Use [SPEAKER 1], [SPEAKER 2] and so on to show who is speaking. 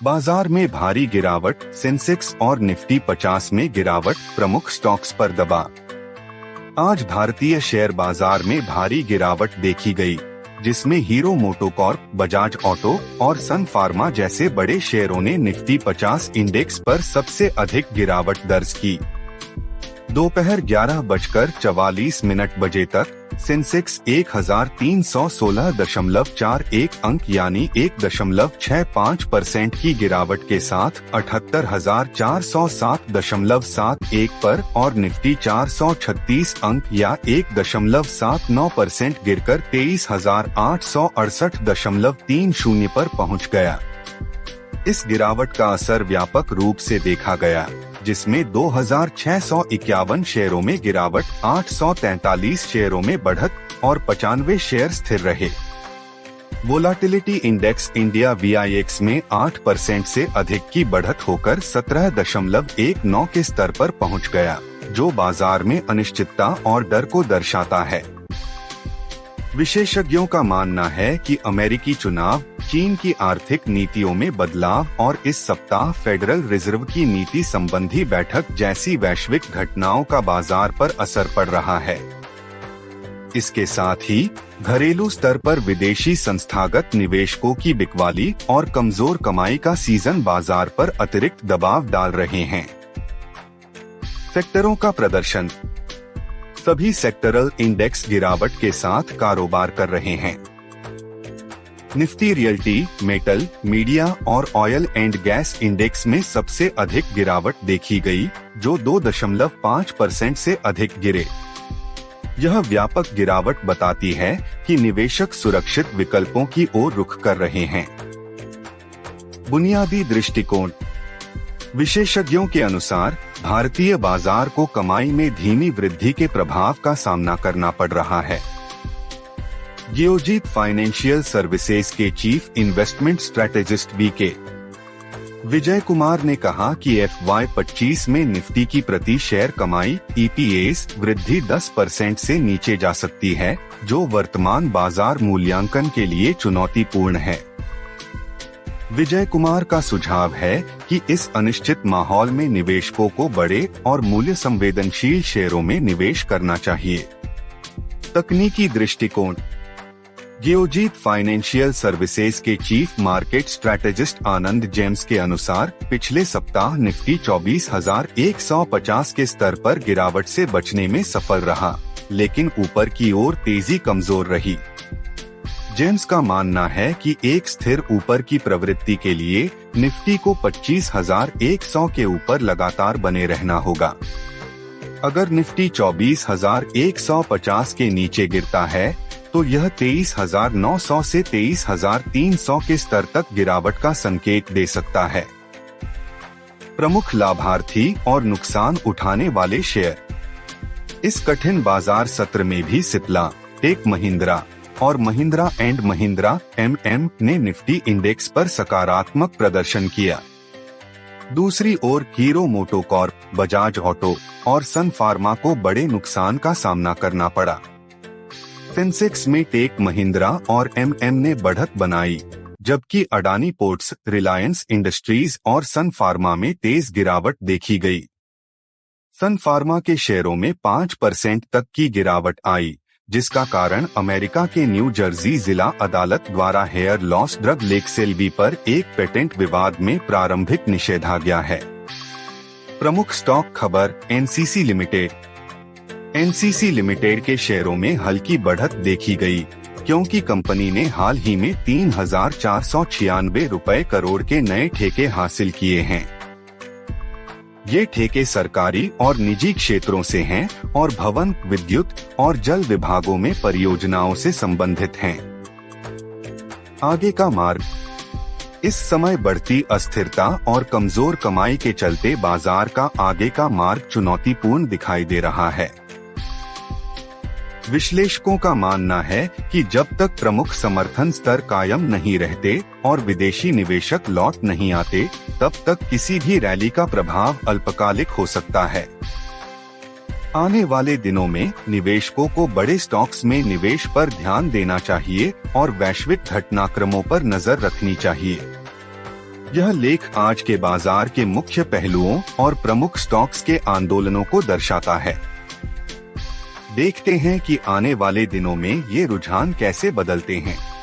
[SPEAKER 1] बाजार में भारी गिरावट, सेंसेक्स और निफ्टी 50 में गिरावट, प्रमुख स्टॉक्स पर दबाव। आज भारतीय शेयर बाजार में भारी गिरावट देखी गई, जिसमें हीरो मोटोकॉर्प, बजाज ऑटो और सन फार्मा जैसे बड़े शेयरों ने निफ्टी 50 इंडेक्स पर सबसे अधिक गिरावट दर्ज की। दोपहर 11:44 बजे तक सेंसेक्स 1316.41 अंक यानी 1.65% की गिरावट के साथ 78,407.71 पर और निफ्टी 436 अंक या 1.79% गिरकर 23,868.30 पर पहुंच गया। इस गिरावट का असर व्यापक रूप से देखा गया, जिसमें 2,651 शेयरों में गिरावट, 843 शेयरों में बढ़त और 95 शेयर स्थिर रहे। वोलाटिलिटी इंडेक्स इंडिया VIX में 8% से अधिक की बढ़त होकर 17.19 के स्तर पर पहुंच गया, जो बाजार में अनिश्चितता और डर को दर्शाता है। विशेषज्ञों का मानना है कि अमेरिकी चुनाव, चीन की आर्थिक नीतियों में बदलाव और इस सप्ताह फेडरल रिजर्व की नीति संबंधी बैठक जैसी वैश्विक घटनाओं का बाजार पर असर पड़ रहा है। इसके साथ ही घरेलू स्तर पर विदेशी संस्थागत निवेशकों की बिकवाली और कमजोर कमाई का सीजन बाजार पर अतिरिक्त दबाव डाल रहे हैं। सेक्टरों का प्रदर्शन। सभी सेक्टरल इंडेक्स गिरावट के साथ कारोबार कर रहे हैं। निफ्टी रियल्टी, मेटल, मीडिया और ऑयल एंड गैस इंडेक्स में सबसे अधिक गिरावट देखी गई, जो 2.5% से अधिक गिरे। यह व्यापक गिरावट बताती है कि निवेशक सुरक्षित विकल्पों की ओर रुख कर रहे हैं। बुनियादी दृष्टिकोण। विशेषज्ञों के अनुसार भारतीय बाजार को कमाई में धीमी वृद्धि के प्रभाव का सामना करना पड़ रहा है। जियोजीत फाइनेंशियल सर्विसेज के chief investment strategist VK Vijay Kumar ने कहा कि FY25 में निफ्टी की प्रति शेयर कमाई EPS वृद्धि 10% से नीचे जा सकती है, जो वर्तमान बाजार मूल्यांकन के लिए चुनौतीपूर्ण है। विजय कुमार का सुझाव है कि इस अनिश्चित माहौल में निवेशकों को बड़े और मूल्य संवेदनशील शेयरों में निवेश करना चाहिए। तकनीकी दृष्टिकोण। जियोजीत फाइनेंशियल सर्विसेज के चीफ मार्केट स्ट्रैटेजिस्ट आनंद जेम्स के अनुसार पिछले सप्ताह निफ्टी 24,150 के स्तर पर गिरावट से बचने में सफल रहा, लेकिन ऊपर की ओर तेजी कमजोर रही। जेम्स का मानना है कि एक स्थिर ऊपर की प्रवृत्ति के लिए निफ्टी को 25,100 के ऊपर लगातार बने रहना होगा। अगर निफ्टी 24,150 के नीचे गिरता है तो यह 23,900 से 23,300 के स्तर तक गिरावट का संकेत दे सकता है। प्रमुख लाभार्थी और नुकसान उठाने वाले शेयर। इस कठिन बाजार सत्र में भी सिप्ला, टेक महिंद्रा और महिंद्रा एंड महिंद्रा MM ने निफ्टी इंडेक्स पर सकारात्मक प्रदर्शन किया। दूसरी ओर हीरो मोटोकॉर्प, बजाज ऑटो और सन फार्मा को बड़े नुकसान का सामना करना पड़ा। सेंसेक्स में टेक महिंद्रा और MM ने बढ़त बनाई, जबकि अडानी पोर्ट्स, रिलायंस इंडस्ट्रीज और सन फार्मा में तेज गिरावट देखी गई। सन फार्मा के शेयरों में 5% तक की गिरावट आई, जिसका कारण अमेरिका के न्यू जर्सी जिला अदालत द्वारा हेयर लॉस ड्रग लेक्सेल्वी पर एक पेटेंट विवाद में प्रारंभिक निषेधाज्ञा है। प्रमुख स्टॉक खबर। NCC limited. NCC लिमिटेड के शेयरों में हल्की बढ़त देखी गई, क्योंकि कंपनी ने हाल ही में 3,496 रुपए करोड़ के नए ठेके हासिल किए हैं। ये ठेके सरकारी और निजी क्षेत्रों से हैं और भवन, विद्युत और जल विभागों में परियोजनाओं से संबंधित हैं। आगे का मार्ग। इस समय बढ़ती अस्थिरता और कमजोर कमाई के चलते बाजार का आगे का मार्ग चुनौतीपूर्ण दिखाई दे रहा है। विश्लेषकों का मानना है कि जब तक प्रमुख समर्थन स्तर कायम नहीं रहते और विदेशी निवेशक लौट नहीं आते, तब तक किसी भी रैली का प्रभाव अल्पकालिक हो सकता है। आने वाले दिनों में निवेशकों को बड़े स्टॉक्स में निवेश पर ध्यान देना चाहिए और वैश्विक घटनाक्रमों पर नजर रखनी चाहिए। यह लेख आज के बाजार के मुख्य पहलुओं और प्रमुख स्टॉक्स के आंदोलनों को दर्शाता है। देखते हैं कि आने वाले दिनों में ये रुझान कैसे बदलते हैं।